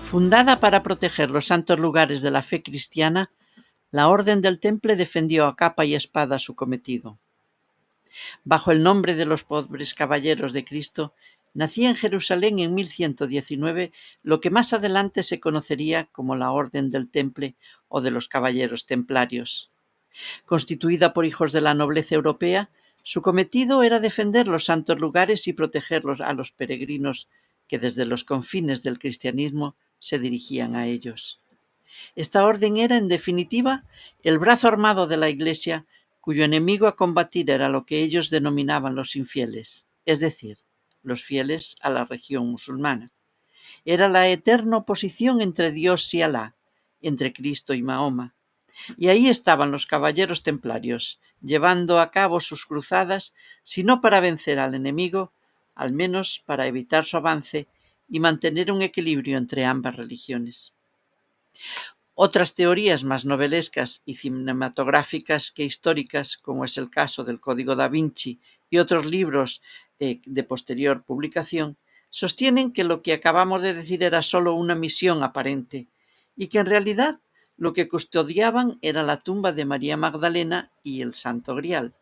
Fundada para proteger los santos lugares de la fe cristiana, la Orden del Temple defendió a capa y espada su cometido. Bajo el nombre de los pobres caballeros de Cristo, nacía en Jerusalén en 1119 lo que más adelante se conocería como la Orden del Temple o de los Caballeros Templarios. Constituida por hijos de la nobleza europea, su cometido era defender los santos lugares y protegerlos a los peregrinos que desde los confines del cristianismo se dirigían a ellos. Esta orden era, en definitiva, el brazo armado de la Iglesia, cuyo enemigo a combatir era lo que ellos denominaban los infieles, es decir, los fieles a la religión musulmana. Era la eterna oposición entre Dios y Alá, entre Cristo y Mahoma. Y ahí estaban los caballeros templarios, llevando a cabo sus cruzadas, si no para vencer al enemigo, al menos para evitar su avance y mantener un equilibrio entre ambas religiones. Otras teorías más novelescas y cinematográficas que históricas, como es el caso del Código da Vinci y otros libros de posterior publicación, sostienen que lo que acabamos de decir era solo una misión aparente y que en realidad lo que custodiaban era la tumba de María Magdalena y el Santo Grial.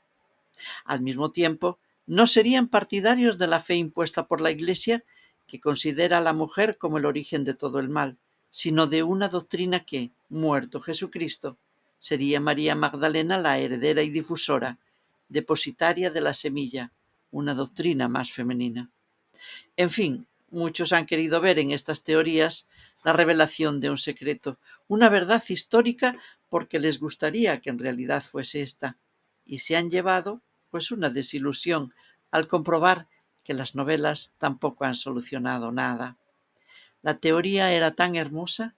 Al mismo tiempo, no serían partidarios de la fe impuesta por la Iglesia, que considera a la mujer como el origen de todo el mal, sino de una doctrina que, muerto Jesucristo, sería María Magdalena la heredera y difusora, depositaria de la semilla, una doctrina más femenina. En fin, muchos han querido ver en estas teorías la revelación de un secreto, una verdad histórica porque les gustaría que en realidad fuese esta, y se han llevado pues una desilusión al comprobar que las novelas tampoco han solucionado nada. La teoría era tan hermosa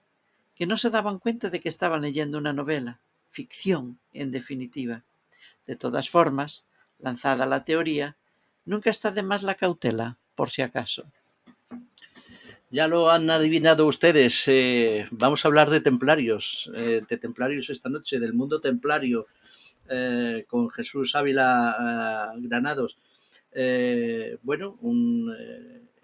que no se daban cuenta de que estaban leyendo una novela, ficción, en definitiva. De todas formas, lanzada la teoría, nunca está de más la cautela, por si acaso. Ya lo han adivinado ustedes. Vamos a hablar de templarios esta noche, del mundo templario, con Jesús Ávila Granados.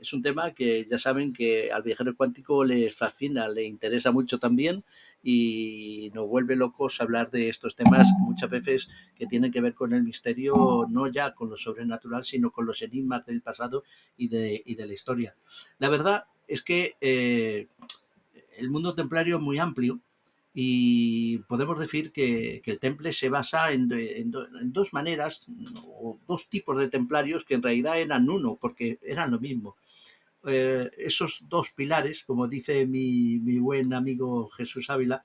Es un tema que ya saben que al viajero cuántico les fascina, le interesa mucho también y nos vuelve locos hablar de estos temas muchas veces que tienen que ver con el misterio, no ya con lo sobrenatural, sino con los enigmas del pasado y de la historia. La verdad es que el mundo templario es muy amplio y podemos decir que el temple se basa en dos maneras o dos tipos de templarios que en realidad eran uno, porque eran lo mismo. Esos dos pilares, como dice mi buen amigo Jesús Ávila,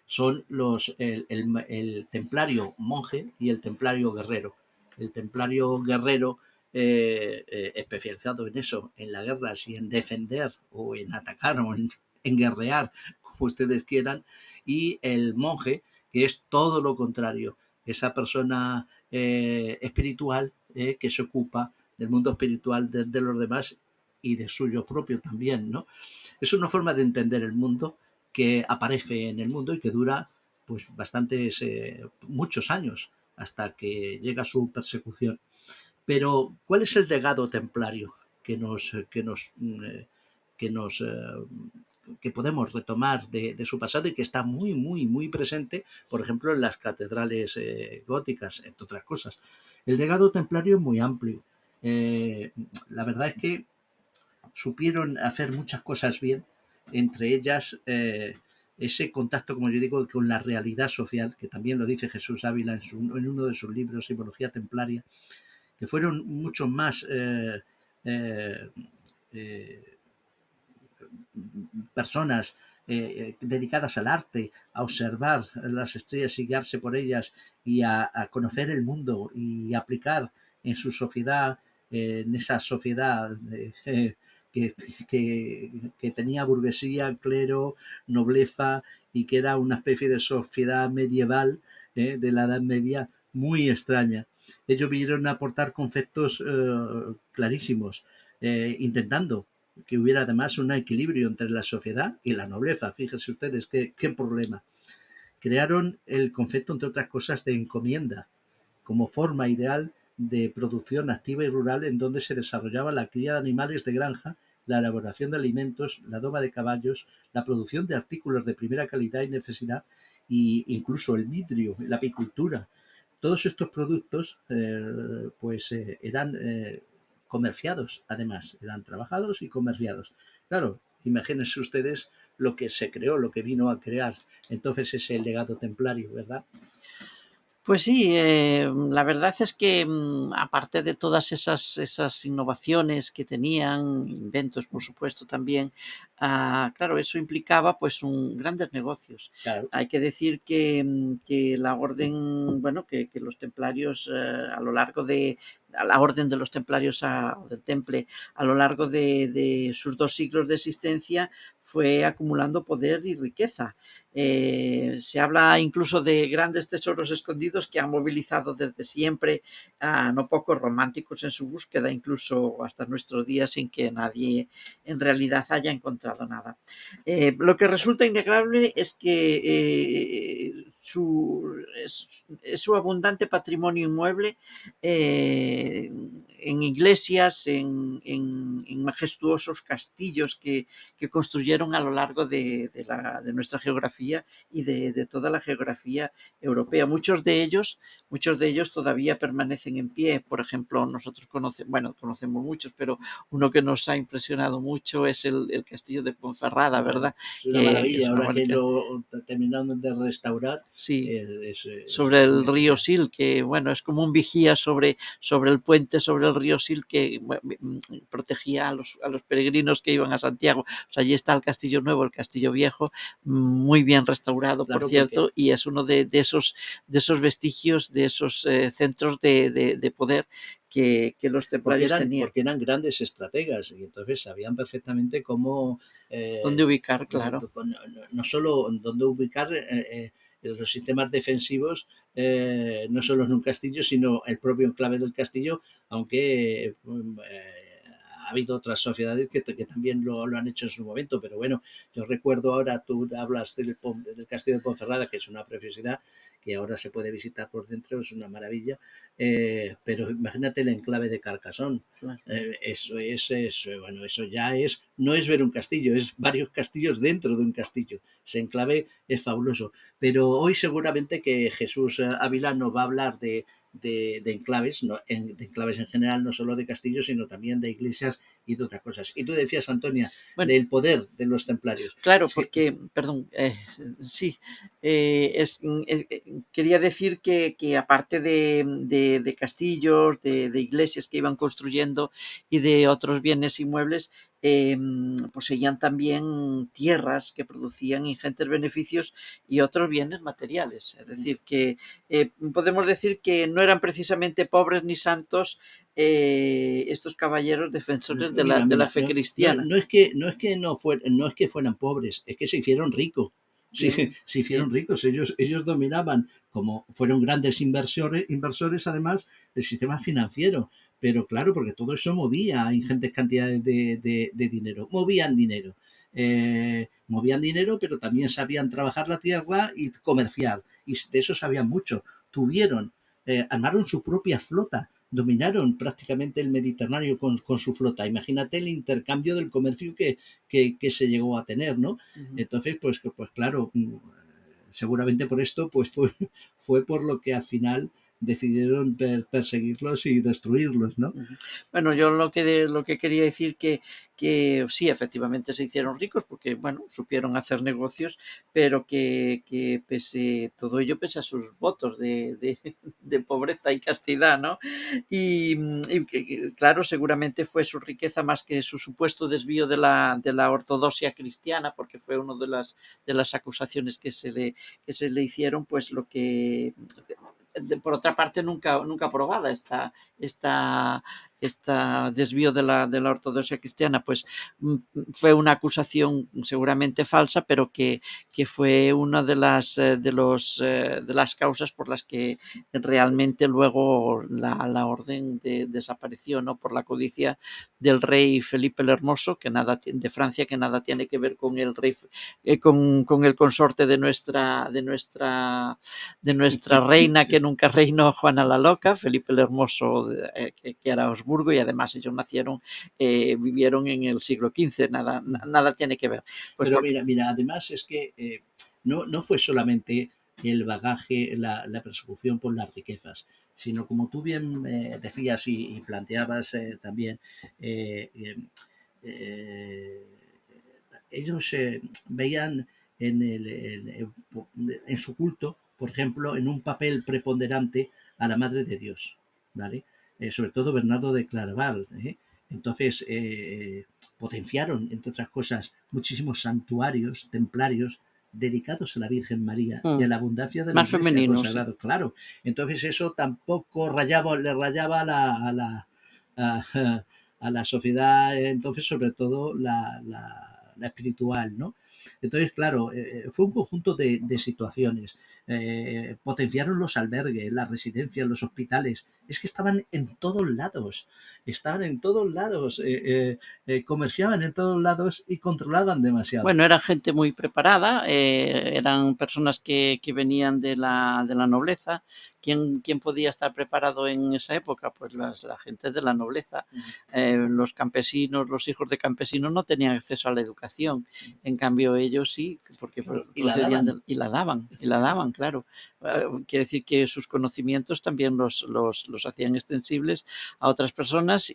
son el templario monje y el templario guerrero. El templario guerrero especializado en eso, en la guerra, si en defender o en atacar o en guerrear, como ustedes quieran, y el monje, que es todo lo contrario, esa persona espiritual que se ocupa del mundo espiritual de los demás y de suyo propio también, ¿no? Es una forma de entender el mundo que aparece en el mundo y que dura pues muchos años hasta que llega su persecución. Pero ¿cuál es el legado templario que que nos que podemos retomar de su pasado y que está muy presente, por ejemplo, en las catedrales góticas, entre otras cosas? El legado templario es muy amplio. La verdad es que supieron hacer muchas cosas bien, entre ellas ese contacto, como yo digo, con la realidad social, que también lo dice Jesús Ávila en uno de sus libros, Simbología Templaria, que fueron mucho más eh, eh, personas dedicadas al arte, a observar las estrellas y guiarse por ellas y a conocer el mundo y aplicar en su sociedad, en esa sociedad que, que tenía burguesía, clero, nobleza y que era una especie de sociedad medieval de la Edad Media muy extraña. Ellos vinieron a aportar conceptos clarísimos, intentando que hubiera además un equilibrio entre la sociedad y la nobleza. Fíjense ustedes qué problema. Crearon el concepto, entre otras cosas, de encomienda como forma ideal de producción activa y rural en donde se desarrollaba la cría de animales de granja la elaboración de alimentos, la doma de caballos, la producción de artículos de primera calidad y necesidad, e incluso el vidrio, la apicultura. Todos estos productos eran comerciados, además, eran trabajados y comerciados. Claro, imagínense ustedes lo que se creó, lo que vino a crear entonces ese legado templario, ¿verdad? Pues sí, la verdad es que, aparte de todas esas innovaciones que tenían, inventos, por supuesto, también, claro, eso implicaba, pues, grandes negocios. Claro. Hay que decir que la orden, bueno, que los templarios, a lo largo de a la orden de los templarios, o del Temple, a lo largo de sus 2 siglos de existencia, fue acumulando poder y riqueza. Se habla incluso de grandes tesoros escondidos que han movilizado desde siempre a no pocos románticos en su búsqueda, incluso hasta nuestros días, sin que nadie en realidad haya encontrado nada. Lo que resulta innegable es que su abundante patrimonio inmueble, en iglesias, en majestuosos castillos que construyeron a lo largo de nuestra geografía y de toda la geografía europea. Muchos de ellos todavía permanecen en pie. Por ejemplo, nosotros conocemos muchos, pero uno que nos ha impresionado mucho es el castillo de Ponferrada, Bueno, ¿verdad? es una Que maravilla. es una Ahora que maravilla. lo terminaron de restaurar, Sí, es sobre una el río auténtica. Sil, que bueno, es como un vigía sobre el puente sobre el río Sil que protegía a los peregrinos que iban a Santiago. O sea, allí está el Castillo Nuevo, el Castillo Viejo, muy bien restaurado, por Claro, porque cierto, y es uno de esos vestigios, de esos centros de poder que los templarios tenían. porque eran grandes estrategas y entonces sabían perfectamente cómo, ¿Dónde eh, ubicar? Claro. no solo dónde ubicar los sistemas defensivos, no solo en un castillo, sino el propio enclave del castillo, aunque ha habido otras sociedades que también lo han hecho en su momento, pero bueno, yo recuerdo ahora, tú hablas del castillo de Ponferrada, que es una preciosidad, que ahora se puede visitar por dentro, es una maravilla, pero imagínate el enclave de Carcassonne. Claro. Bueno, eso ya es, no es ver un castillo, es varios castillos dentro de un castillo. Ese enclave es fabuloso. Pero hoy seguramente que Jesús Ávila nos va a hablar de enclaves, de enclaves en general, no solo de castillos, sino también de iglesias y de otras cosas. Y tú decías, Antonia, Bueno, del poder de los templarios. claro, Sí, porque, perdón, sí, quería decir que aparte de castillos, de iglesias que iban construyendo y de otros bienes inmuebles, poseían también tierras que producían ingentes beneficios y otros bienes materiales. Es decir, que podemos decir que no eran precisamente pobres ni santos estos caballeros defensores mira, de la mira, fe cristiana. no es que fueran pobres, es que se hicieron ricos. Sí, Bien, se hicieron bien. ricos. Ellos dominaban, como fueron grandes inversores además, el sistema financiero. Pero claro, porque todo eso movía ingentes cantidades de dinero. Movían dinero, pero también sabían trabajar la tierra y comerciar. Y de eso sabían mucho. Armaron su propia flota, dominaron prácticamente el Mediterráneo con su flota. Imagínate el intercambio del comercio que se llegó a tener, ¿no? Ujú. Entonces, pues claro, seguramente por esto pues fue por lo que al final decidieron perseguirlos y destruirlos, ¿no? Ujú. Bueno, yo lo que quería decir que sí, efectivamente se hicieron ricos porque, bueno, supieron hacer negocios, pero que pese todo ello, pese a sus votos de pobreza y castidad, ¿no? Y que, claro, seguramente fue su riqueza más que su supuesto desvío de la ortodoxia cristiana, porque fue una de las acusaciones que se le hicieron, pues lo que, por otra parte, nunca probada esta desvío de la ortodoxia cristiana, pues fue una acusación seguramente falsa, pero que fue una de las causas por las que realmente luego la orden desapareció, ¿no? Por la codicia del rey Felipe el Hermoso, que nada de Francia, que nada tiene que ver con el rey, con el consorte de nuestra reina que nunca reinó, Juana la Loca, Felipe el Hermoso, que ahora Habsburgo y además ellos vivieron en el siglo XV, nada tiene que ver. Pues Pero mira, además es que no fue solamente el bagaje, la persecución por las riquezas, sino como tú bien decías y planteabas también, eh, eh, eh, ellos veían en su culto, por ejemplo, en un papel preponderante a la Madre de Dios, ¿vale? Sobre todo Bernardo de Claraval, ¿eh? Entonces, potenciaron, entre otras cosas, muchísimos santuarios templarios dedicados a la Virgen María y a la abundancia de la más iglesia femenino, sí. consagrado, claro. Entonces eso tampoco le rayaba a la sociedad, entonces sobre todo la espiritual, ¿no? Entonces, claro, fue un conjunto de situaciones. Potenciaron los albergues, las residencias, los hospitales. Es que estaban en todos lados, comerciaban en todos lados y controlaban demasiado. Bueno, era gente muy preparada, eran personas que venían de la nobleza. ¿Quién podía estar preparado en esa época? Pues la gente de la nobleza. Los campesinos, los hijos de campesinos no tenían acceso a la educación. En cambio, ellos sí, porque Claro, y la procedían daban. y la daban, claro. Quiere decir que sus conocimientos también los hacían extensibles a otras personas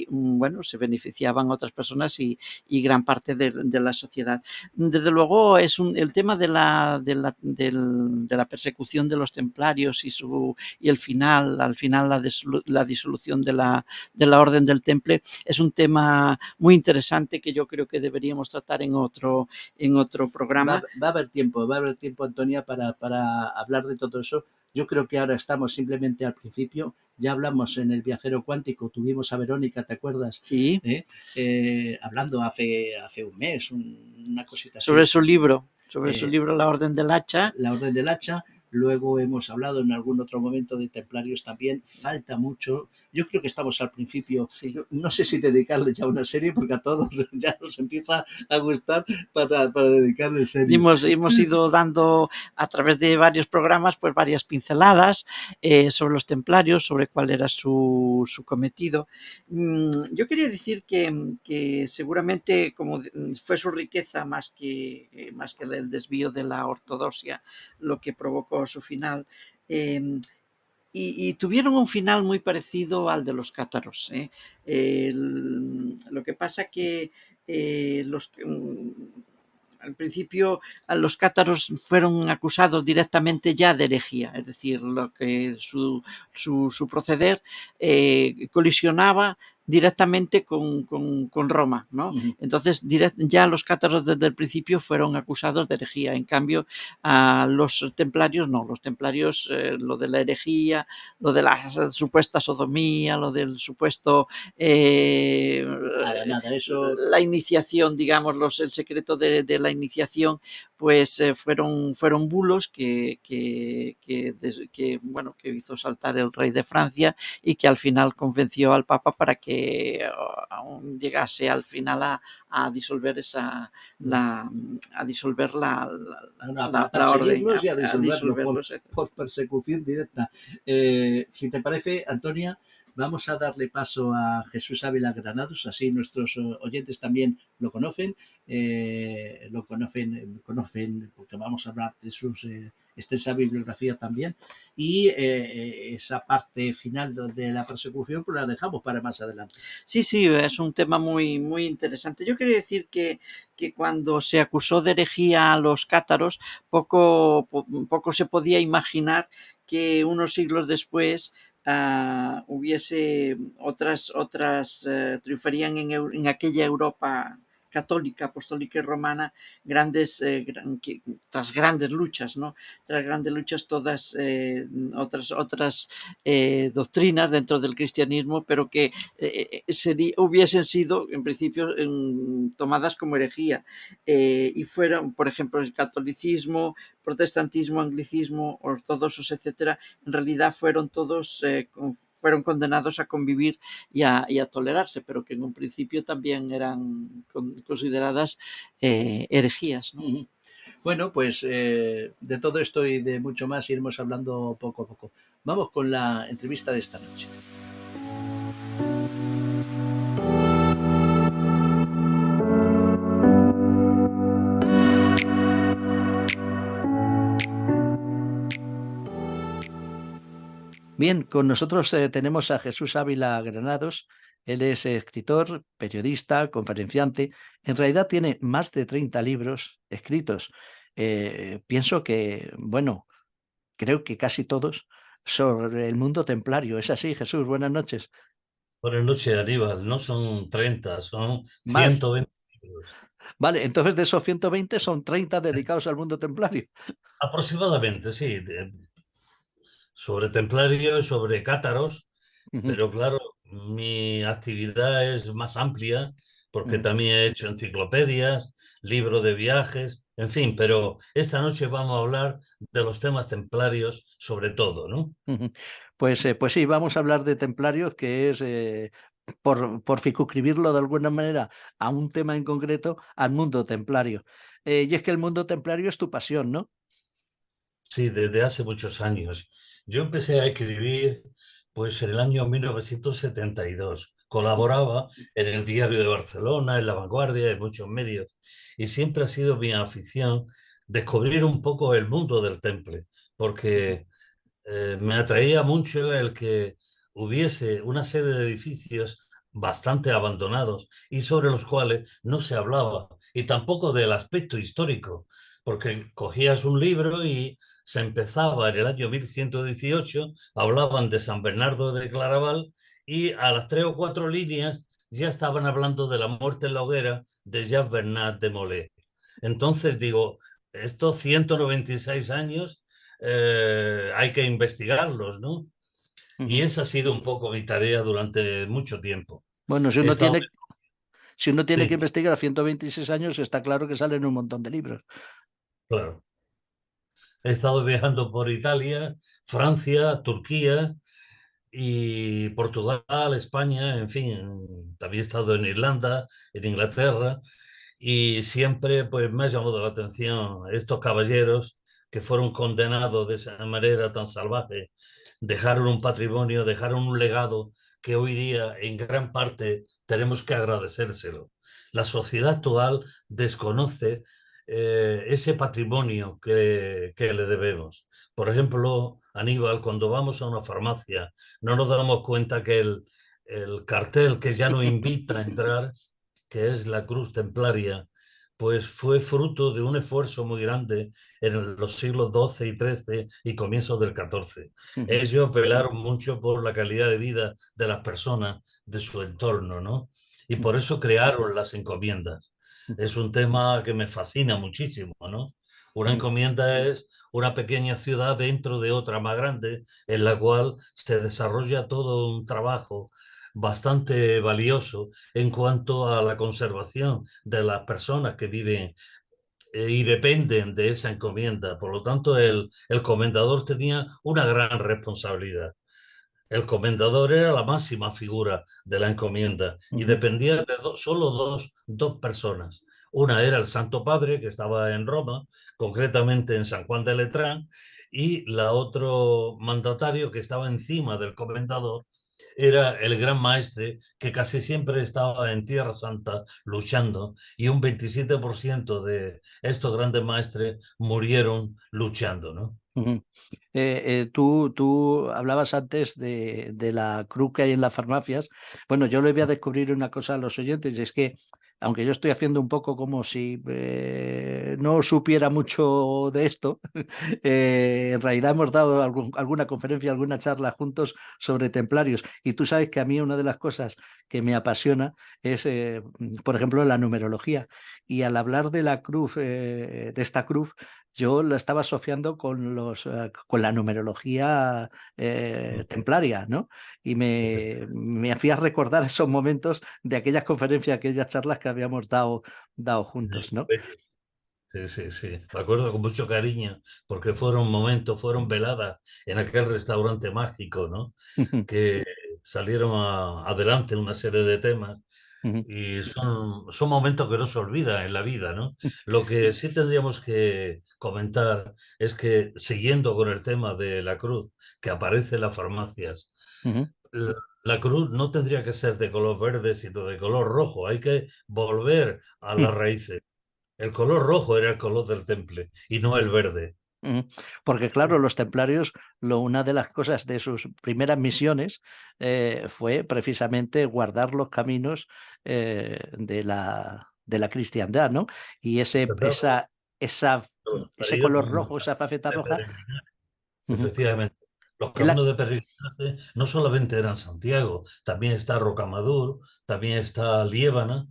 bueno, se beneficiaban a otras personas y gran parte de la sociedad. Desde luego, el tema de la persecución de los templarios y al final la disolución de la Orden del Temple es un tema muy interesante que yo creo que deberíamos tratar en otro programa. Va a haber tiempo, Antonia, para hablar de todo eso. Yo creo que ahora estamos simplemente al principio. Ya hablamos en el viajero cuántico, tuvimos a Verónica, ¿te acuerdas? Sí. Hablando hace un mes, una cosita Sobre así. su libro, Eh, La Orden del Hacha. la Orden del Hacha. Luego hemos hablado en algún otro momento de templarios también. Falta mucho. Yo creo que estamos al principio. Sí. No sé si dedicarle ya una serie porque a todos ya nos empieza a gustar para dedicarle series. Hemos ido dando a través de varios programas pues varias pinceladas sobre los templarios, sobre cuál era su cometido. Yo quería decir que seguramente como fue su riqueza más que el desvío de la ortodoxia lo que provocó su final. Y tuvieron un final muy parecido al de los cátaros. Lo que pasa que al principio a los cátaros fueron acusados directamente ya de herejía, es decir, lo que su proceder colisionaba directamente con Roma, ¿no? Entonces ya los cátaros desde el principio fueron acusados de herejía. En cambio, a los templarios no. Los templarios, lo de la herejía, lo de la supuesta sodomía, lo del supuesto Nada, eso. la iniciación, digamos, el secreto de la iniciación, pues fueron bulos bueno, que hizo saltar el rey de Francia y que al final convenció al Papa para que aún llegase al final a disolver a disolver A la orden, perseguirlos y a a disolverlos disolverlos. por persecución directa. Si te parece, Antonia, vamos a darle paso a Jesús Ávila Granados, así nuestros oyentes también conocen porque vamos a hablar de sus extensa bibliografía también, y esa parte final de la persecución pues la dejamos para más adelante. Sí, sí, es un tema muy interesante. Yo quería decir que cuando se acusó de herejía a los cátaros, poco se podía imaginar que unos siglos después hubiese triunfarían en aquella Europa católica, apostólica y romana, tras grandes luchas, ¿no? Tras grandes luchas, todas otras doctrinas dentro del cristianismo, pero que hubiesen sido en principio tomadas como herejía y fueron, por ejemplo, el catolicismo, protestantismo, anglicismo, ortodoxos, etcétera, en realidad fueron todos fueron condenados a convivir y a tolerarse, pero que en un principio también eran consideradas herejías, ¿no? Bueno, pues de todo esto y de mucho más iremos hablando poco a poco. Vamos con la entrevista de esta noche. Bien, con nosotros tenemos a Jesús Ávila Granados. Él es escritor, periodista, conferenciante. En realidad tiene más de 30 libros escritos. Pienso que, bueno, creo que casi todos sobre el mundo templario. ¿Es así, Jesús? Buenas noches. Buenas noches, Aníbal. No son 30, son Más. 120 libros. Vale, entonces de esos 120 son 30 dedicados al mundo templario. Aproximadamente, sí. Sobre templarios, sobre cátaros, Ujú, pero claro, mi actividad es más amplia porque ujú, también he hecho enciclopedias, libros de viajes, en fin, pero esta noche vamos a hablar de los temas templarios sobre todo, ¿no? ujú. Pues sí, vamos a hablar de templarios, que es, por circunscribirlo de alguna manera a un tema en concreto, al mundo templario. Y es que el mundo templario es tu pasión, ¿no? Sí, desde hace muchos años. Yo empecé a escribir pues en el año 1972. Colaboraba en el Diario de Barcelona, en La Vanguardia, en muchos medios. Y siempre ha sido mi afición descubrir un poco el mundo del temple, Ujú, porque me atraía mucho el que hubiese una serie de edificios bastante abandonados y sobre los cuales no se hablaba, y tampoco del aspecto histórico, porque cogías un libro y se empezaba en el año 1118, hablaban de San Bernardo de Claraval y a las 3 o 4 líneas ya estaban hablando de la muerte en la hoguera de Jean Bernat de Molay. Entonces digo, estos 196 años hay que investigarlos, ¿no? Y ujú. esa ha sido un poco mi tarea durante mucho tiempo. Bueno, He estado, si uno tiene que sí, investigar a 126 años, está claro que salen un montón de libros. claro. He estado viajando por Italia, Francia, Turquía y Portugal, España, en fin, también he estado en Irlanda, en Inglaterra, y siempre pues me ha llamado la atención estos caballeros que fueron condenados de esa manera tan salvaje, dejaron un patrimonio, dejaron un legado que hoy día en gran parte tenemos que agradecérselo. La sociedad actual desconoce ese patrimonio que le debemos. Por ejemplo, Aníbal, cuando vamos a una farmacia, no nos damos cuenta que el cartel que ya nos invita a entrar, que es la Cruz Templaria, pues fue fruto de un esfuerzo muy grande en los siglos XII y XIII y comienzos del XIV. Ujú, Ellos velaron mucho por la calidad de vida de las personas de su entorno, ¿no? Y por eso crearon las encomiendas. ujú, Es un tema que me fascina muchísimo, ¿no? Una ujú, encomienda es una pequeña ciudad dentro de otra más grande en la cual se desarrolla todo un trabajo bastante valioso en cuanto a la conservación de las personas que viven y dependen de esa encomienda. Por lo tanto, el comendador tenía una gran responsabilidad. El comendador era la máxima figura de la encomienda y ujú, dependía de solo dos personas. Una era el Santo Padre, que estaba en Roma, concretamente en San Juan de Letrán, y la otro mandatario que estaba encima del comendador era el gran maestre que casi siempre estaba en Tierra Santa luchando y un 27% de estos grandes maestres murieron luchando, ¿no? ujú. Tú hablabas antes de la cruz que hay en las farmacias. Bueno, yo le voy a descubrir una cosa a los oyentes, y es que, aunque yo estoy haciendo un poco como si no supiera mucho de esto, en realidad hemos dado alguna conferencia, alguna charla juntos sobre templarios. Y tú sabes que a mí una de las cosas que me apasiona es, por ejemplo, la numerología. Y al hablar de la cruz, de esta cruz, yo lo estaba asociando con con la numerología templaria, ¿no? Y me hacía recordar esos momentos de aquellas conferencias, aquellas charlas que habíamos dado juntos, ¿no? Sí, sí, sí. Me acuerdo con mucho cariño porque fueron momentos, fueron veladas en aquel restaurante mágico, ¿no? Que salieron adelante una serie de temas y son momentos que no se olvidan en la vida, ¿no? Lo que sí tendríamos que comentar es que, siguiendo con el tema de la cruz que aparece en las farmacias, la la cruz no tendría que ser de color verde, sino de color rojo. Hay que volver a las raíces. El color rojo era el color del temple y no el verde. Ujú. Porque claro, los templarios, una de las cosas de sus primeras misiones fue precisamente guardar los caminos de la cristiandad, ¿no? Y Tratado esa, los ese periodos color rojo, esa faceta de roja, peregrinaje, ujú, efectivamente. Los es la... caminos de peregrinaje no solamente eran Santiago, también está Rocamadour, también está Liébana,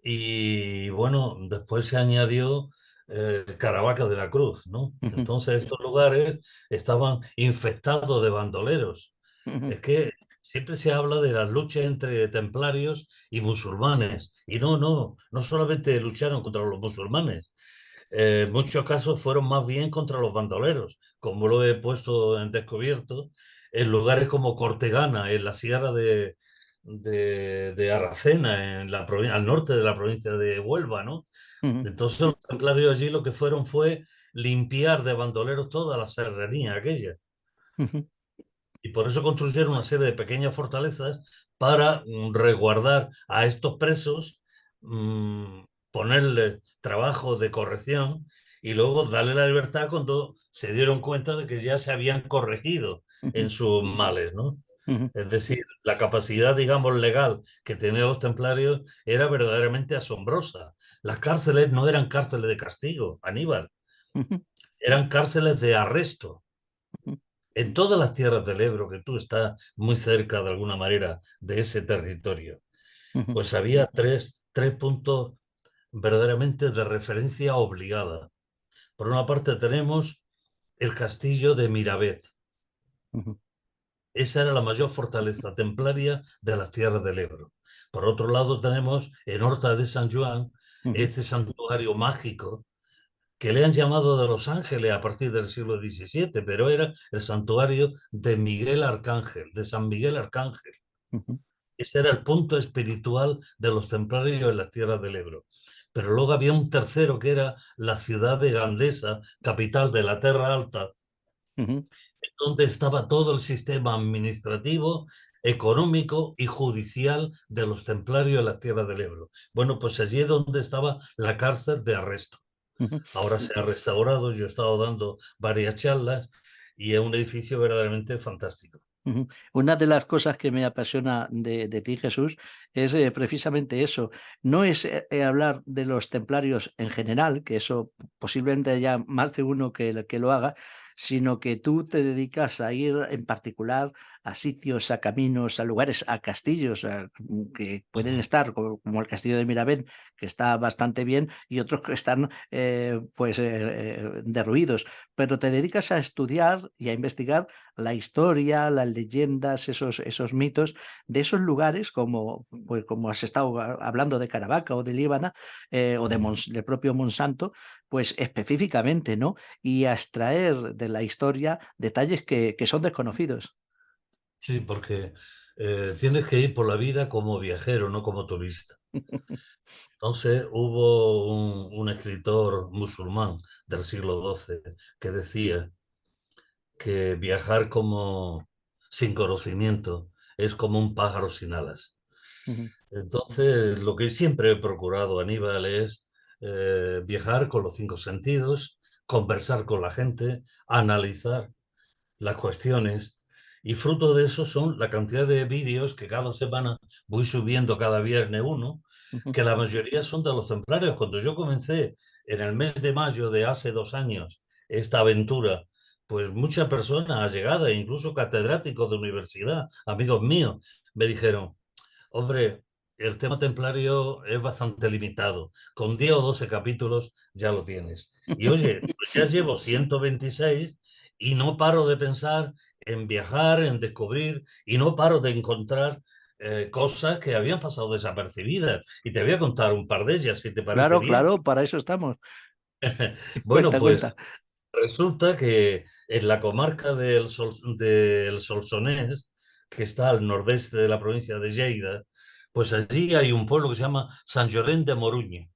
y bueno, después se añadió Caravaca de la Cruz, ¿no? Ujú, Entonces estos lugares estaban infectados de bandoleros. ujú, Es que siempre se habla de las luchas entre templarios y musulmanes, y no solamente lucharon contra los musulmanes, en muchos casos fueron más bien contra los bandoleros, como lo he puesto en descubierto, en lugares como Cortegana, en la sierra de Aracena, al norte de la provincia de Huelva, ¿no? ujú, Entonces los templarios allí lo que fueron fue limpiar de bandoleros toda la serranía aquella. ujú, Y por eso construyeron una serie de pequeñas fortalezas para resguardar a estos presos, ponerles trabajo de corrección y luego darle la libertad cuando se dieron cuenta de que ya se habían corregido en ujú, sus males, ¿no? ujú, Es decir, la capacidad, digamos, legal que tenían los templarios era verdaderamente asombrosa. Las cárceles no eran cárceles de castigo, Aníbal, ujú, eran cárceles de arresto. ujú, En todas las tierras del Ebro, que tú estás muy cerca de alguna manera de ese territorio, ujú, pues había tres puntos verdaderamente de referencia obligada. Por una parte tenemos el castillo de Miravet. ujú, Esa era la mayor fortaleza templaria de las tierras del Ebro. Por otro lado tenemos en Horta de San Juan ujú, este santuario mágico que le han llamado de Los Ángeles a partir del siglo XVII, pero era el santuario de Miguel Arcángel, de San Miguel Arcángel. ujú, Ese era el punto espiritual de los templarios en las tierras del Ebro. Pero luego había un tercero que era la ciudad de Gandesa, capital de la Terra Alta, ujú. donde estaba todo el sistema administrativo, económico y judicial de los templarios en las tierras del Ebro. Bueno, pues allí es donde estaba la cárcel de arresto. Ujú. Ahora se ha restaurado, yo he estado dando varias charlas y es un edificio verdaderamente fantástico. Ujú. Una de las cosas que me apasiona de ti, Jesús, es precisamente eso. No es hablar de los templarios en general, que eso posiblemente haya más de uno que lo haga, sino que tú te dedicas a ir en particular a sitios, a caminos, a lugares, a castillos que pueden Ujú. estar, como el castillo de Miravent, que está bastante bien, y otros que están derruidos. Pero te dedicas a estudiar y a investigar la historia, las leyendas, esos mitos de esos lugares, como, pues, como has estado hablando de Caravaca o de Líbana o del propio Monsanto, pues específicamente, ¿no? Y a extraer de la historia detalles que son desconocidos. Sí, porque tienes que ir por la vida como viajero, no como turista. Entonces hubo un escritor musulmán del siglo XII que decía que viajar como sin conocimiento es como un pájaro sin alas. Ujú, Entonces, lo que siempre he procurado, Aníbal, es viajar con los cinco sentidos, conversar con la gente, analizar las cuestiones. Y fruto de eso son la cantidad de vídeos que cada semana voy subiendo cada viernes uno, ujú, que la mayoría son de los templarios. Cuando yo comencé en el mes de mayo de hace 2 años esta aventura, pues muchas personas allegadas, incluso catedráticos de universidad, amigos míos, me dijeron, hombre, el tema templario es bastante limitado. Con 10 o 12 capítulos ya lo tienes. Y oye, pues ya llevo 126 y no paro de pensar en viajar, en descubrir y no paro de encontrar cosas que habían pasado desapercibidas. Y te voy a contar un par de ellas, si te parece Claro, bien. claro, para eso estamos. Bueno, Cuenta, pues cuenta. resulta que en la comarca del Solsonés, que está al nordeste de la provincia de Lleida, pues allí hay un pueblo que se llama San Llorén de Moruña.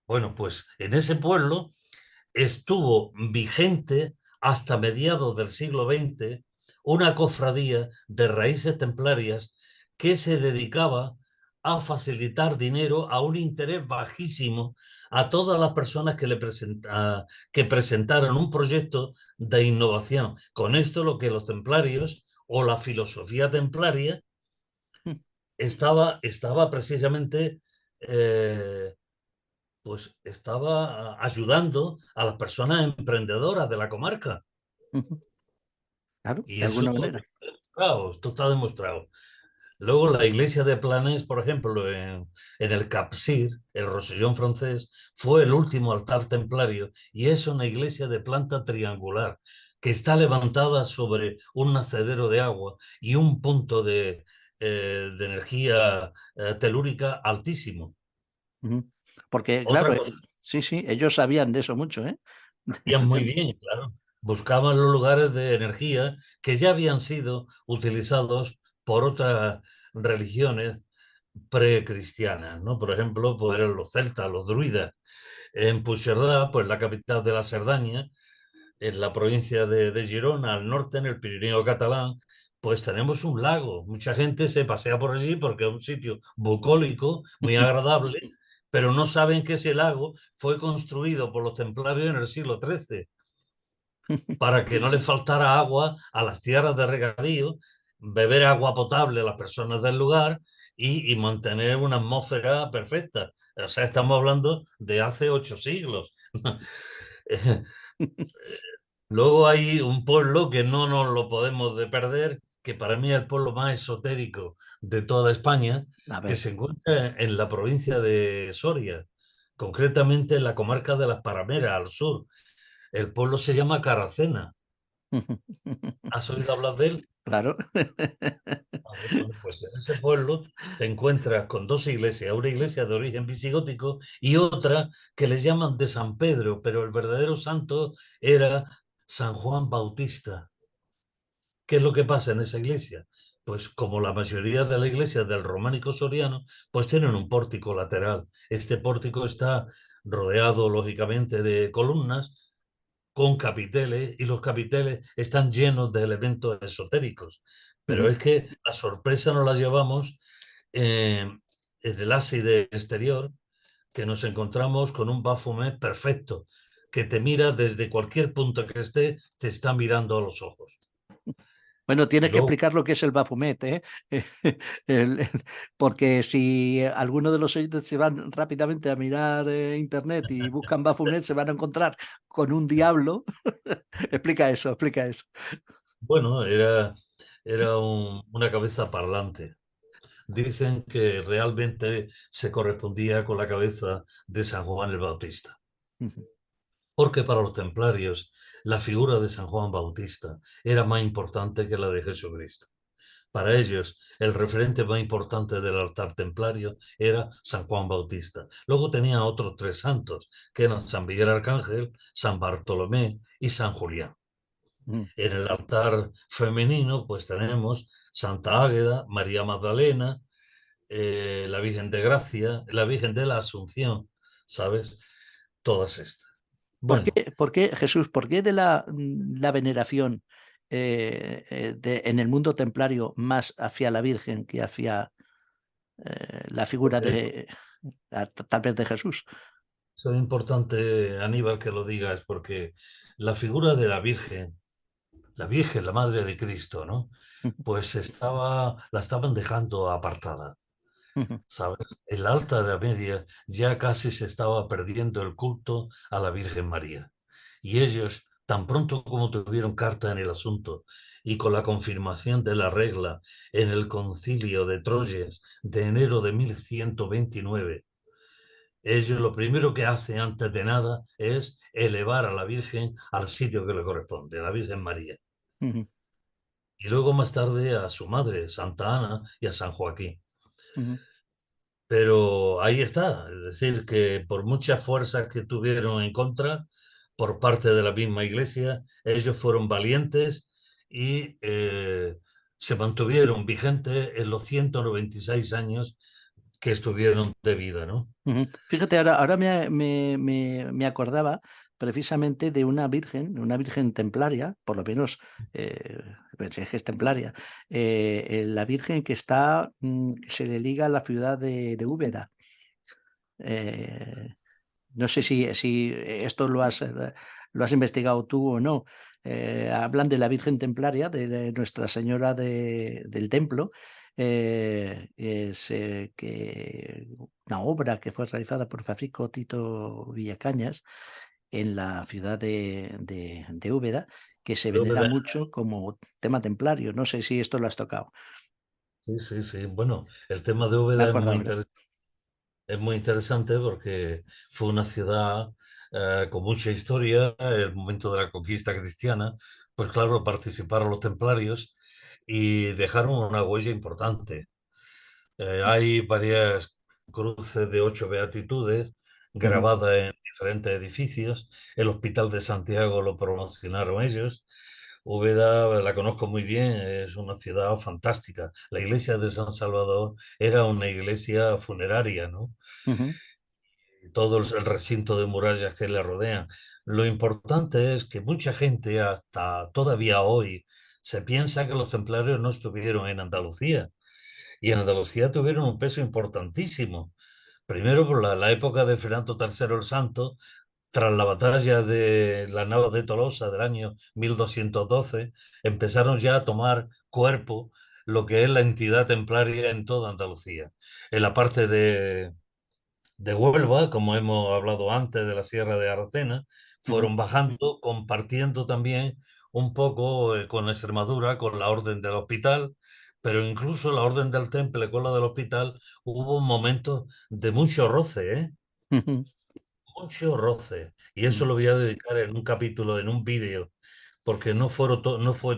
Bueno, pues en ese pueblo estuvo vigente hasta mediados del siglo XX una cofradía de raíces templarias que se dedicaba a facilitar dinero a un interés bajísimo a todas las personas que presentaron un proyecto de innovación. Con esto lo que los templarios o la filosofía templaria estaba precisamente, pues estaba ayudando a las personas emprendedoras de la comarca. Claro, Y de eso alguna está manera. demostrado, esto está demostrado. Luego la iglesia de Planés, por ejemplo, en el Capcir, el Rosellón francés, fue el último altar templario y es una iglesia de planta triangular que está levantada sobre un nacedero de agua y un punto de energía telúrica altísimo. Porque, Otra claro, cosa, sí, sí, ellos sabían de eso mucho, ¿eh? hacían muy bien, claro. Buscaban los lugares de energía que ya habían sido utilizados por otras religiones precristianas, ¿no? Por ejemplo, pues eran los celtas, los druidas. En Puigcerdá, pues la capital de la Cerdaña, en la provincia de Girona, al norte, en el Pirineo catalán, pues tenemos un lago. Mucha gente se pasea por allí porque es un sitio bucólico, muy agradable, pero no saben que ese lago fue construido por los templarios en el siglo XIII para que no les faltara agua a las tierras de regadío, beber agua potable a las personas del lugar y mantener una atmósfera perfecta. O sea, estamos hablando de hace 8 siglos. Luego hay un pueblo que no nos lo podemos de perder, que para mí es el pueblo más esotérico de toda España, A que ver. se encuentra en la provincia de Soria, concretamente en la comarca de Las Parameras, al sur. El pueblo se llama Caracena. ¿Has oído hablar de él? Claro. A ver, bueno, pues en ese pueblo te encuentras con dos iglesias, una iglesia de origen visigótico y otra que le llaman de San Pedro, pero el verdadero santo era San Juan Bautista. ¿Qué es lo que pasa en esa iglesia? Pues como la mayoría de las iglesias del románico soriano, pues tienen un pórtico lateral. Este pórtico está rodeado, lógicamente, de columnas con capiteles y los capiteles están llenos de elementos esotéricos. Pero Ujú. es que la sorpresa nos la llevamos eh, en el ábside exterior, que nos encontramos con un Baphomet perfecto, que te mira desde cualquier punto que esté, te está mirando a los ojos. Bueno, Y tienes que luego, explicar lo que es el Baphomet, ¿eh? El- porque si alguno de los oyentes se van rápidamente a mirar internet y buscan Baphomet, se van a encontrar con un diablo. Explica eso, explica eso. bueno, era una cabeza parlante. Dicen que realmente se correspondía con la cabeza de San Juan el Bautista. Ujú, Porque para los templarios la figura de San Juan Bautista era más importante que la de Jesucristo. Para ellos, el referente más importante del altar templario era San Juan Bautista. Luego tenía otros tres santos, que eran San Miguel Arcángel, San Bartolomé y San Julián. ujú. En el altar femenino, pues tenemos Santa Águeda, María Magdalena, la Virgen de Gracia, la Virgen de la Asunción, ¿sabes? Todas estas. Bueno, Por qué, Jesús, por qué de la veneración en el mundo templario más hacia la Virgen que hacia la figura porque de tal vez de Jesús? eso es importante, Aníbal, que lo digas, porque la figura de la Virgen, la Madre de Cristo, ¿no? Pues la estaban dejando apartada, ¿sabes? En la Alta Edad Media ya casi se estaba perdiendo el culto a la Virgen María. Y ellos, tan pronto como tuvieron carta en el asunto y con la confirmación de la regla en el concilio de Troyes de enero de 1129, ellos lo primero que hacen antes de nada es elevar a la Virgen al sitio que le corresponde, a la Virgen María. Ujú, Y luego más tarde a su madre, Santa Ana, y a San Joaquín. ujú, Pero ahí está, es decir, que por muchas fuerzas que tuvieron en contra por parte de la misma iglesia, ellos fueron valientes y se mantuvieron vigentes en los 196 años que estuvieron de vida, ¿no? Ujú. Fíjate, ahora me acordaba precisamente de una virgen templaria, por lo menos, pues es que es templaria, la virgen que está, se le liga a la ciudad de Úbeda. Eh, no sé si esto lo has investigado tú o no. Hablan de la Virgen Templaria, de Nuestra Señora del Templo, una obra que fue realizada por Federico Tito Villacañas en la ciudad de Úbeda, que se Yo, venera mucho como tema templario. No sé si esto lo has tocado. sí, sí, sí. Bueno, el tema de Me he Úbeda acordado ahora. es muy interesante porque fue una ciudad con mucha historia. El momento de la conquista cristiana, pues claro, participaron los templarios y dejaron una huella importante. Hay varias cruces de 8 beatitudes Ujú, grabadas en diferentes edificios. El Hospital de Santiago lo promocionaron ellos. Úbeda la conozco muy bien, es una ciudad fantástica. La iglesia de San Salvador era una iglesia funeraria, ¿no? ujú, Y todo el recinto de murallas que le rodean. Lo importante es que mucha gente, hasta todavía hoy, se piensa que los templarios no estuvieron en Andalucía. Y en Andalucía tuvieron un peso importantísimo. Primero por la época de Fernando III el Santo, tras la batalla de la Nava de Tolosa del año 1212, empezaron ya a tomar cuerpo lo que es la entidad templaria en toda Andalucía. En la parte de Huelva, como hemos hablado antes de la Sierra de Aracena, ujú, fueron bajando, compartiendo también un poco con Extremadura, con la Orden del Hospital, pero incluso la Orden del Temple con la del Hospital hubo momentos de mucho roce, ¿eh? ujú, Mucho roce. Y eso ujú, lo voy a dedicar en un capítulo, en un vídeo, porque no fue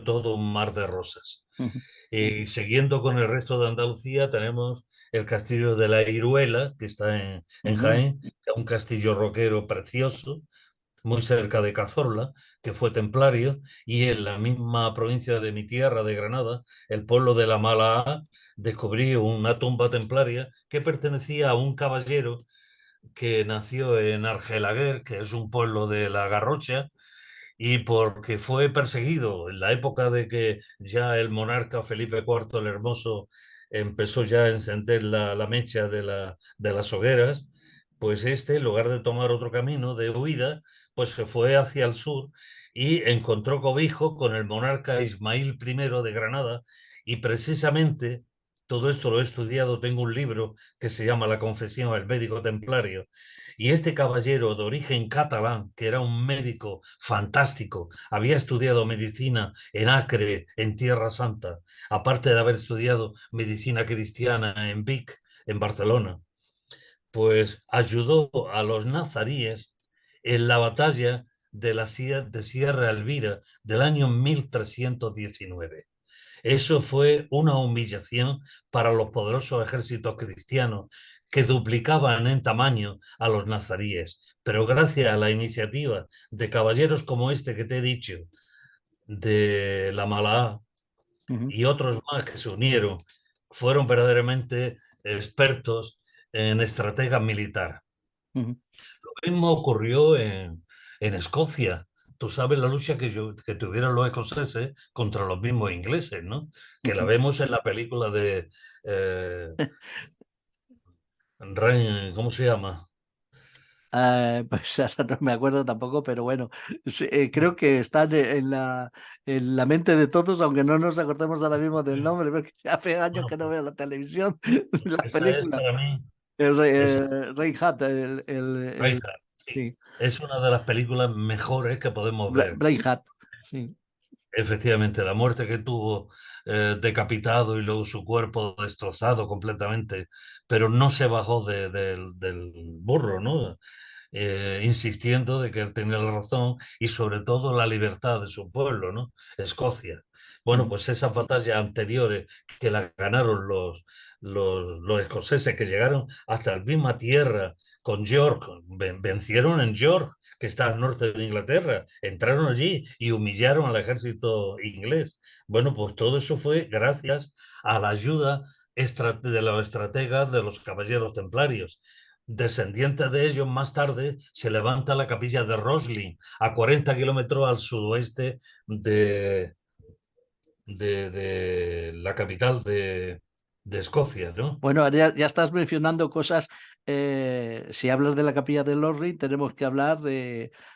todo un mar de rosas. ujú, Y siguiendo con el resto de Andalucía, tenemos el castillo de la Iruela, que está en ujú, Jaén, que es un castillo roquero precioso, muy cerca de Cazorla, que fue templario, y en la misma provincia de mi tierra, de Granada, el pueblo de la Málaga, descubrí una tumba templaria que pertenecía a un caballero que nació en Argelaguer, que es un pueblo de la Garrocha, y porque fue perseguido en la época de que ya el monarca Felipe IV el Hermoso empezó ya a encender la mecha de las hogueras, pues este, en lugar de tomar otro camino de huida, pues se fue hacia el sur y encontró cobijo con el monarca Ismael I de Granada, y precisamente todo esto lo he estudiado, tengo un libro que se llama La Confesión, el médico templario, y este caballero de origen catalán, que era un médico fantástico, había estudiado medicina en Acre, en Tierra Santa, aparte de haber estudiado medicina cristiana en Vic, en Barcelona, pues ayudó a los nazaríes en la batalla de Sierra Elvira del año 1319. Eso fue una humillación para los poderosos ejércitos cristianos que duplicaban en tamaño a los nazaríes. Pero gracias a la iniciativa de caballeros como este que te he dicho, de la Malá ujú, y otros más que se unieron, fueron verdaderamente expertos en estratega militar. ujú, Lo mismo ocurrió en Escocia. Tú sabes la lucha que tuvieron los escoceses contra los mismos ingleses, ¿no? Que la ujú. vemos en la película de eh, ¿cómo se llama? Pues ahora no me acuerdo tampoco, pero bueno, sí, creo que están en la mente de todos, aunque no nos acordemos ahora mismo del nombre, porque hace años Bueno, que no pues veo la televisión, la esa es película. para mí, El esa, Reinhardt, Braveheart, sí. sí, Es una de las películas mejores que podemos ver. Reinhardt, sí. Efectivamente, la muerte que tuvo, decapitado y luego su cuerpo destrozado completamente, pero no se bajó del burro, ¿no? Insistiendo de que él tenía la razón y sobre todo la libertad de su pueblo, ¿no? Escocia. Bueno, Ujú, pues esas batallas anteriores que las ganaron los escoceses, que llegaron hasta la misma tierra con York, vencieron en York, que está al norte de Inglaterra, entraron allí y humillaron al ejército inglés. Bueno, pues todo eso fue gracias a la ayuda de los estrategas de los caballeros templarios. Descendientes de ellos, más tarde se levanta la capilla de Roslin, a 40 kilómetros al sudoeste de, de la capital de Escocia, ¿no? Bueno, ya estás mencionando cosas. Si hablas de la capilla de Lorri, tenemos que hablar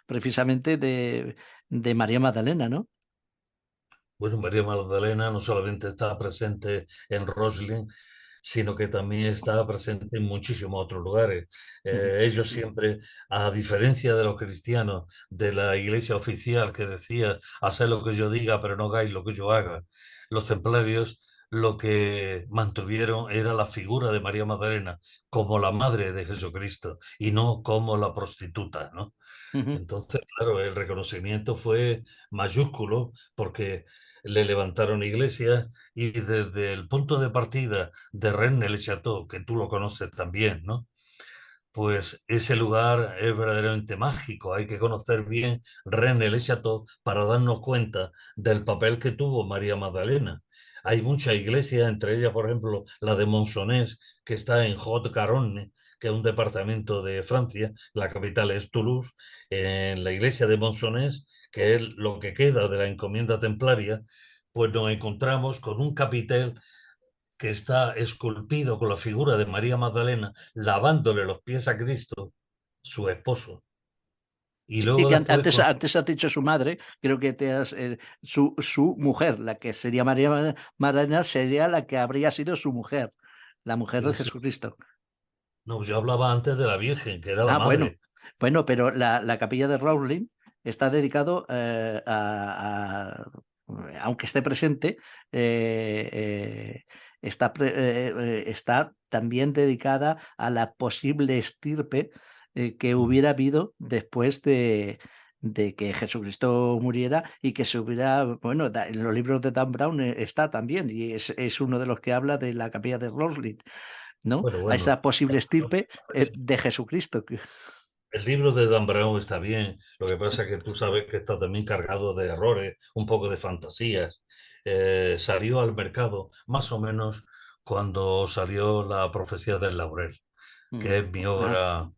precisamente de María Magdalena, ¿no? Bueno, María Magdalena no solamente está presente en Roslin, sino que también está presente en muchísimos otros lugares. Ujú, Ellos siempre, a diferencia de los cristianos, de la iglesia oficial que decía, haced lo que yo diga, pero no hagáis lo que yo haga, los templarios lo que mantuvieron era la figura de María Magdalena como la madre de Jesucristo y no como la prostituta, ¿no? ujú. Entonces, claro, el reconocimiento fue mayúsculo porque le levantaron iglesias y desde el punto de partida de Rennes-le-Château, que tú lo conoces también, ¿no? Pues ese lugar es verdaderamente mágico. Hay que conocer bien Rennes-le-Château para darnos cuenta del papel que tuvo María Magdalena. Hay muchas iglesias, entre ellas, por ejemplo, la de Monsonès, que está en Haute-Garonne, que es un departamento de Francia, la capital es Toulouse. En la iglesia de Monsonès, que es lo que queda de la encomienda templaria, pues nos encontramos con un capitel que está esculpido con la figura de María Magdalena lavándole los pies a Cristo, su esposo. Y Sí, luego que después con... antes has dicho su madre, creo que su mujer, la que sería María Magdalena, sería la que habría sido su mujer, la mujer de Jesucristo. No, yo hablaba antes de la Virgen, que era la Ah, bueno, madre. bueno, pero la capilla de Rowling está dedicado aunque esté presente, está también dedicada a la posible estirpe que Mm. hubiera habido después de que Jesucristo muriera y que se hubiera, bueno, en los libros de Dan Brown está también, y es uno de los que habla de la capilla de Rowling, ¿no? Bueno, A bueno. esa posible estirpe de Jesucristo. El libro de Dan Brown está bien, lo que pasa es que tú sabes que está también cargado de errores, un poco de fantasías. Salió al mercado más o menos cuando salió La profecía del laurel, Mm. que es Ah.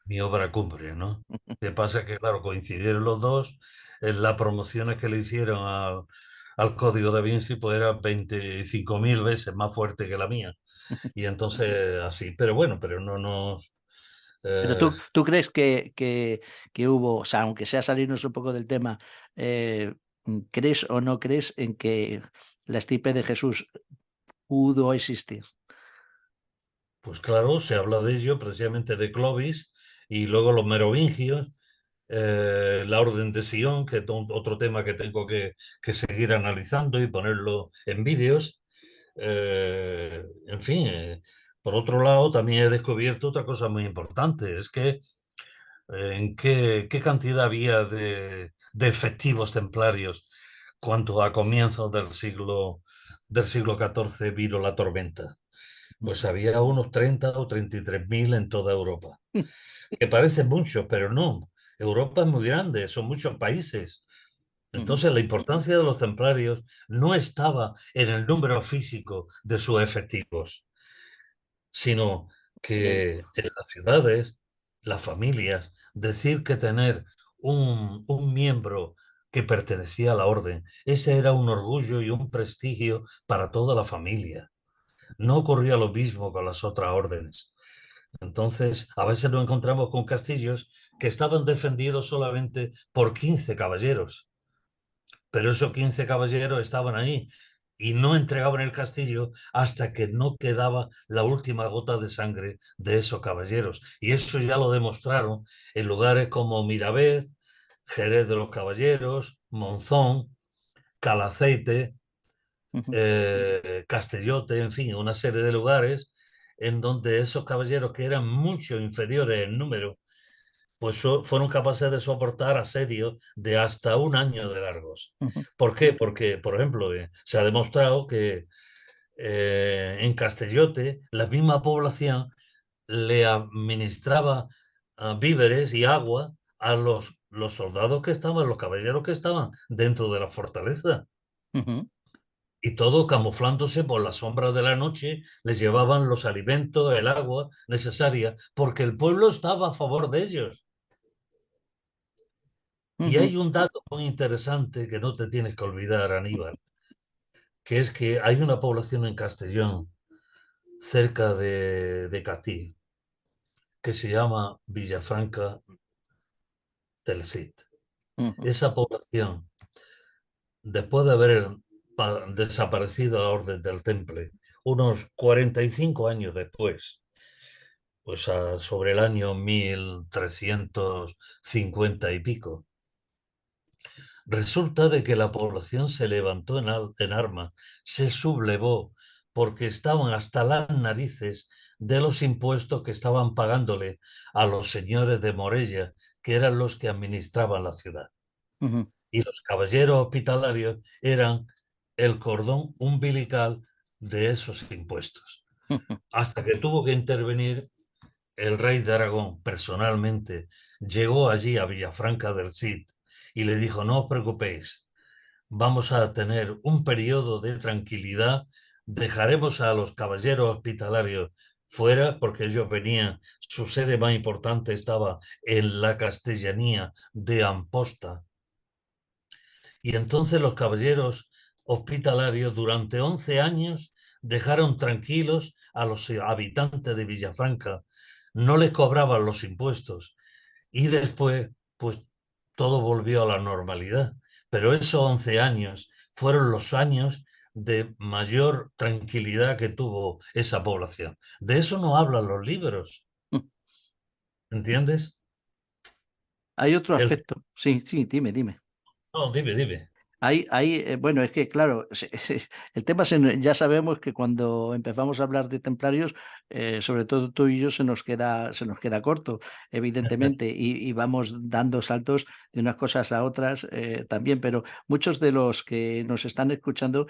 mi obra cumbre, ¿no? Lo que pasa es que, claro, coincidieron los dos, en las promociones que le hicieron al Código da Vinci, pues era 25.000 veces más fuerte que la mía. Y entonces así, pero bueno, pero no nos... Pero eh, tú crees que hubo, o sea, aunque sea salirnos un poco del tema, ¿crees o no crees en que la estirpe de Jesús pudo existir? Pues claro, se habla de ello precisamente de Clovis y luego los merovingios, la Orden de Sion, que es otro tema que tengo que seguir analizando y ponerlo en vídeos. En fin, por otro lado, también he descubierto otra cosa muy importante, es que en qué cantidad había de efectivos templarios cuando a comienzos del siglo XIV vino la tormenta. Pues había unos 30 o 33.000 en toda Europa, que parecen muchos, pero no. Europa es muy grande, son muchos países. Ujú. Entonces, la importancia de los templarios no estaba en el número físico de sus efectivos, sino En el- que en las ciudades, las familias, decir que tener un miembro que pertenecía a la orden, ese era un orgullo y un prestigio para toda la familia. No ocurría lo mismo con las otras órdenes. Entonces, a veces nos encontramos con castillos que estaban defendidos solamente por 15 caballeros, pero esos 15 caballeros estaban ahí y no entregaban el castillo hasta que no quedaba la última gota de sangre de esos caballeros. Y eso ya lo demostraron en lugares como Miravet, Jerez de los Caballeros, Monzón, Calaceite, Ujú, Castellote, en fin, una serie de lugares en donde esos caballeros que eran mucho inferiores en número, pues fueron capaces de soportar asedios de hasta un año de largos. ujú, ¿Por qué? Porque, por ejemplo, se ha demostrado que en Castellote la misma población le administraba víveres y agua a los soldados que estaban, los caballeros que estaban dentro de la fortaleza. ujú. Y todo camuflándose por la sombra de la noche, les llevaban los alimentos, el agua necesaria, porque el pueblo estaba a favor de ellos. Y Ujú, hay un dato muy interesante que no te tienes que olvidar, Aníbal, que es que hay una población en Castellón, cerca de Catí, que se llama Villafranca del Cid. ujú, Esa población, después de haber desaparecido la Orden del Temple, unos 45 años después, pues sobre el año 1350 y pico, resulta de que la población se levantó en armas, se sublevó, porque estaban hasta las narices de los impuestos que estaban pagándole a los señores de Morella, que eran los que administraban la ciudad. ujú, Y los caballeros hospitalarios eran el cordón umbilical de esos impuestos. ujú. Hasta que tuvo que intervenir el rey de Aragón personalmente, llegó allí a Villafranca del Cid y le dijo, no os preocupéis, vamos a tener un periodo de tranquilidad, dejaremos a los caballeros hospitalarios fuera porque ellos venían, su sede más importante estaba en la castellanía de Amposta. Y entonces los caballeros hospitalarios durante 11 años dejaron tranquilos a los habitantes de Villafranca, no les cobraban los impuestos y después pues todo volvió a la normalidad. Pero esos 11 años fueron los años de mayor tranquilidad que tuvo esa población. De eso no hablan los libros, ¿entiendes? Hay otro El... aspecto. Sí, sí, dime. No, dime, dime. Bueno, es que claro, el tema ya sabemos que cuando empezamos a hablar de templarios, sobre todo tú y yo, se nos queda corto, evidentemente, y vamos dando saltos de unas cosas a otras también, pero muchos de los que nos están escuchando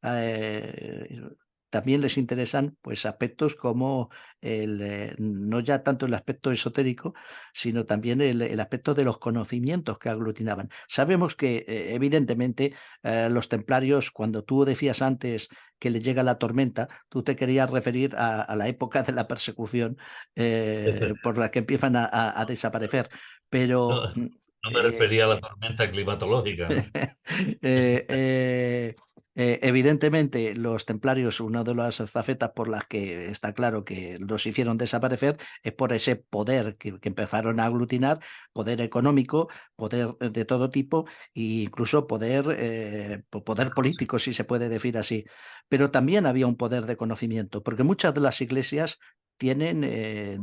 eh, también les interesan pues aspectos como no ya tanto el aspecto esotérico, sino también el aspecto de los conocimientos que aglutinaban. Sabemos que, evidentemente, los templarios, cuando tú decías antes que les llega la tormenta, tú te querías referir a la época de la persecución por la que empiezan a desaparecer. Pero No, no me refería a la tormenta climatológica, ¿no? evidentemente, los templarios, una de las facetas por las que está claro que los hicieron desaparecer es por ese poder que empezaron a aglutinar, poder económico, poder de todo tipo, e incluso poder político, si se puede decir así. Pero también había un poder de conocimiento, porque muchas de las iglesias tienen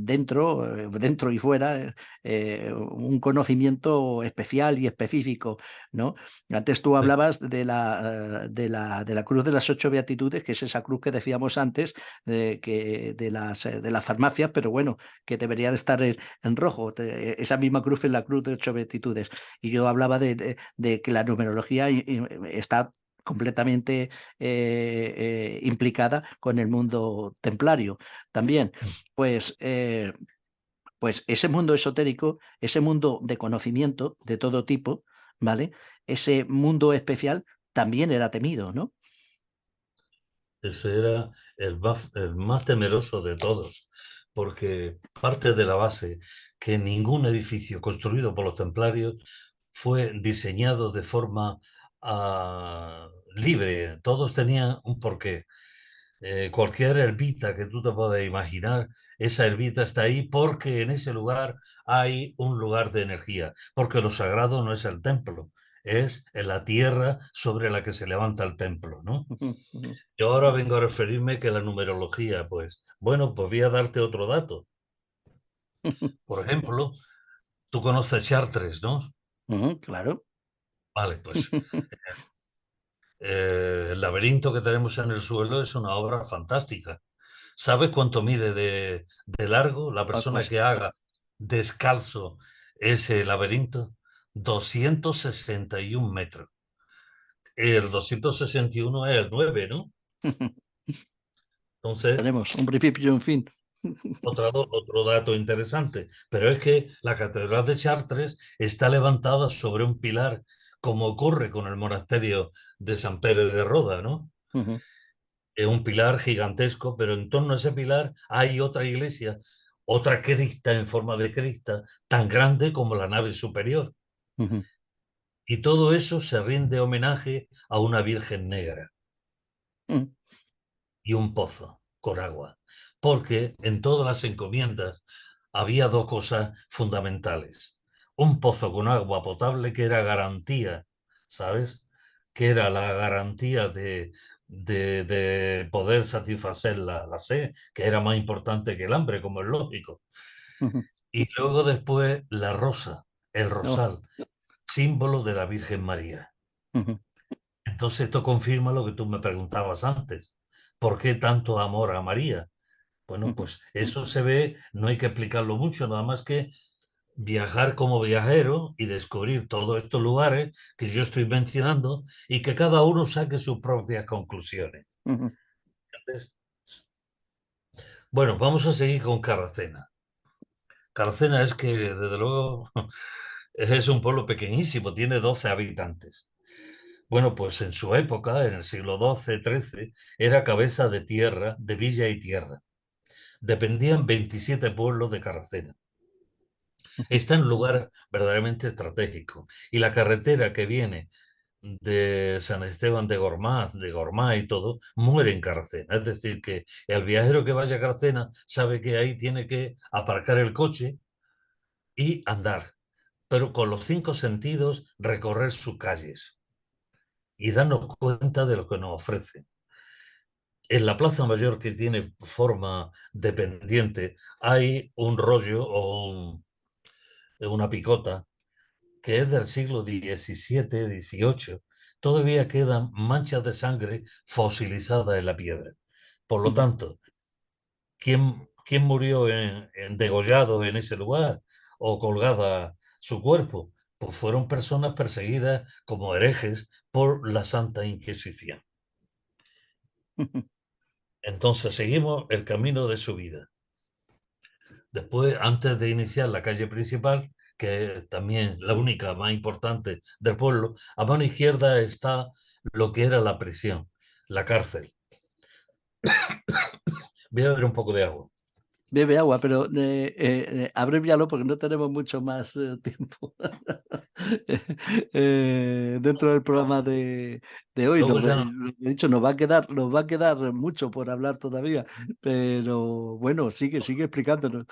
dentro y fuera, un conocimiento especial y específico, ¿no? Antes tú hablabas de la cruz de las 8 beatitudes, que es esa cruz que decíamos antes, de las farmacias, pero bueno, que debería de estar en rojo. Esa misma cruz es la cruz de 8 beatitudes. Y yo hablaba de que la numerología está completamente implicada con el mundo templario también. Pues, pues ese mundo esotérico, ese mundo de conocimiento de todo tipo, ¿vale? Ese mundo especial también era temido, ¿no? Ese era el más temeroso de todos, porque parte de la base que ningún edificio construido por los templarios fue diseñado de forma libre. Todos tenían un porqué. Cualquier ermita que tú te puedas imaginar, esa ermita está ahí porque en ese lugar hay un lugar de energía, porque lo sagrado no es el templo, es en la tierra sobre la que se levanta el templo, ¿no? Ujú, ujú. Yo ahora vengo a referirme que la numerología, pues, bueno, pues voy a darte otro dato. Por ejemplo, tú conoces Chartres, ¿no? Ujú, claro. Vale, pues el laberinto que tenemos en el suelo es una obra fantástica. ¿Sabes cuánto mide de largo la persona Pues que haga descalzo ese laberinto? 261 metros. El 261 es el 9, ¿no? Entonces, tenemos un principio y un fin. otro dato interesante, pero es que la Catedral de Chartres está levantada sobre un pilar, como ocurre con el monasterio de San Pérez de Roda, ¿no? Ujú, Un pilar gigantesco, pero en torno a ese pilar hay otra iglesia, otra crista en forma de crista, tan grande como la nave superior. ujú, Y todo eso se rinde homenaje a una Virgen negra ujú, y un pozo con agua, porque en todas las encomiendas había dos cosas fundamentales. Un pozo con agua potable que era garantía, ¿sabes? Que era la garantía de poder satisfacer la sed, que era más importante que el hambre, como es lógico. ujú. Y luego después la rosa, el Oh, rosal, símbolo de la Virgen María. ujú, Entonces esto confirma lo que tú me preguntabas antes. ¿Por qué tanto amor a María? Bueno, ujú, pues eso se ve, no hay que explicarlo mucho, nada más que viajar como viajero y descubrir todos estos lugares que yo estoy mencionando y que cada uno saque sus propias conclusiones. ujú, Entonces, bueno, vamos a seguir con Carracena. Carracena es que, desde luego, es un pueblo pequeñísimo, tiene 12 habitantes. Bueno, pues en su época, en el siglo XII-XIII, era cabeza de tierra, de villa y tierra. Dependían 27 pueblos de Carracena. ujú, Está en un lugar verdaderamente estratégico. Y la carretera que viene de San Esteban de Gormaz y todo, muere en Carracena. Es decir, que el viajero que vaya a Carracena sabe que ahí tiene que aparcar el coche y andar, pero con los cinco sentidos recorrer sus calles y darnos cuenta de lo que nos ofrece. En la Plaza Mayor, que tiene forma de pendiente, hay un rollo una picota que es del siglo XVII, XVIII. Todavía quedan manchas de sangre fosilizadas en la piedra. Por lo ujú, tanto, ¿quién murió degollado en ese lugar o colgada su cuerpo? Pues fueron personas perseguidas como herejes por la Santa Inquisición. ujú. Entonces seguimos el camino de su vida. Después, antes de iniciar la calle principal, que es también la única más importante del pueblo, a mano izquierda está lo que era la prisión, la cárcel. Voy a beber un poco de agua. Bebe agua, pero abrévialo porque no tenemos mucho más tiempo dentro del programa de hoy. Luego ya no. De hecho, nos va a quedar mucho por hablar todavía, pero bueno, sigue explicándonos.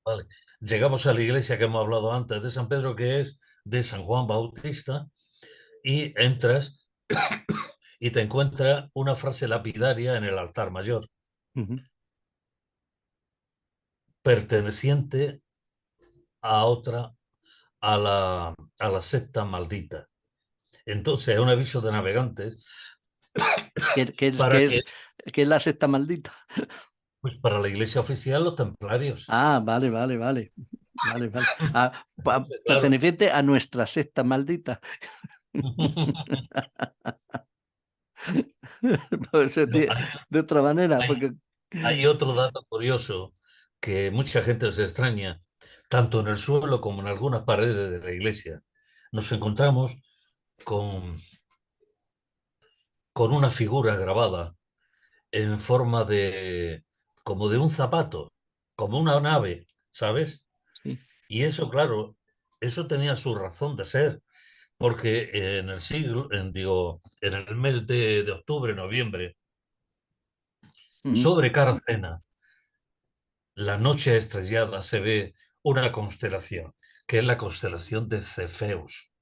Vale. Llegamos a la iglesia que hemos hablado antes de San Pedro, que es de San Juan Bautista, y entras y te encuentras una frase lapidaria en el altar mayor, Ujú, perteneciente a otra, a la secta maldita. Entonces, es un aviso de navegantes Que, que es, para que que, es, que es la secta maldita. pues para la iglesia oficial, los templarios. Ah, vale. Ah, Entonces, claro, perteneciente a nuestra secta maldita. Pues, pero de otra manera, hay, porque... hay otro dato curioso que mucha gente se extraña, tanto en el suelo como en algunas paredes de la iglesia. Nos encontramos con, con una figura grabada en forma como de un zapato, como una nave, ¿sabes? Sí. Y eso, claro, eso tenía su razón de ser, porque en el siglo, digo, en el mes de octubre, noviembre, Ujú, sobre Caracena, la noche estrellada, se ve una constelación, que es la constelación de Cefeus.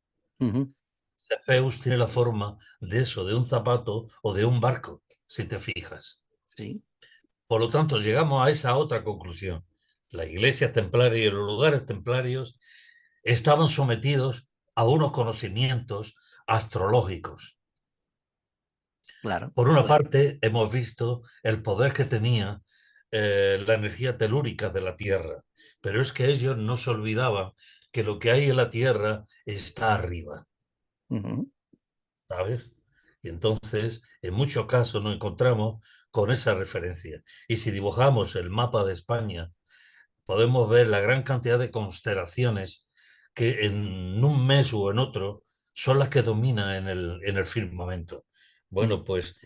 ujú, Cefeus tiene la forma de eso, de un zapato o de un barco, si te fijas. sí. Por lo tanto, llegamos a esa otra conclusión. Las iglesias templarias y los lugares templarios estaban sometidos a unos conocimientos astrológicos. Claro. Por una parte, hemos visto el poder que tenía la energía telúrica de la Tierra, pero es que ellos no se olvidaban que lo que hay en la Tierra está arriba, Ujú, ¿sabes? Y entonces, en muchos casos nos encontramos con esa referencia. Y si dibujamos el mapa de España, podemos ver la gran cantidad de constelaciones que en un mes o en otro son las que dominan en el firmamento. ujú, Bueno, pues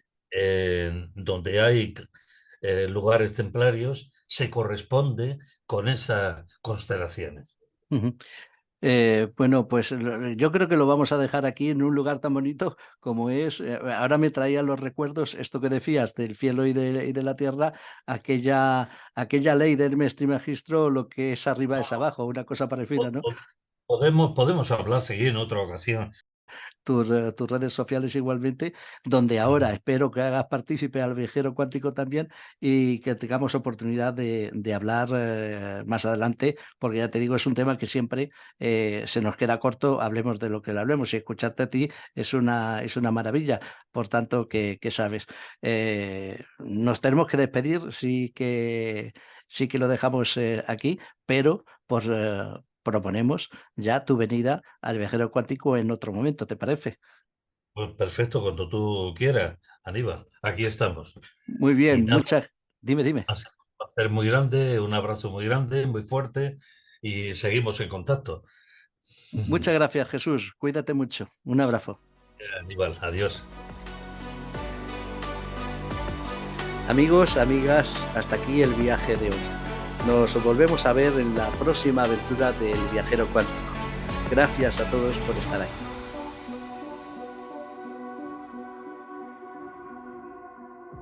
donde hay lugares templarios, se corresponde con esas constelaciones. Ujú. Bueno, pues yo creo que lo vamos a dejar aquí en un lugar tan bonito como es. Ahora me traía los recuerdos, esto que decías del cielo y de la tierra, aquella ley del Hermes Trismegisto, lo que es arriba es abajo, una cosa parecida, ¿no? Podemos hablar, seguir en otra ocasión. Tus redes sociales igualmente, donde ahora espero que hagas partícipe al viajero cuántico también y que tengamos oportunidad de hablar más adelante, porque ya te digo, es un tema que siempre se nos queda corto, hablemos de lo que le hablemos y escucharte a ti es una maravilla, por tanto, que sabes. Nos tenemos que despedir, sí que lo dejamos aquí, pero proponemos ya tu venida al viajero cuántico en otro momento, ¿te parece? Pues perfecto, cuando tú quieras, Aníbal, aquí estamos. Muy Y bien, nada, dime, dime. ha sido un placer muy grande, un abrazo muy grande, muy fuerte y seguimos en contacto. Muchas gracias, Jesús. Cuídate mucho. Un abrazo. Aníbal, adiós. Amigos, amigas, hasta aquí el viaje de hoy. Nos volvemos a ver en la próxima aventura del viajero cuántico. Gracias a todos por estar ahí.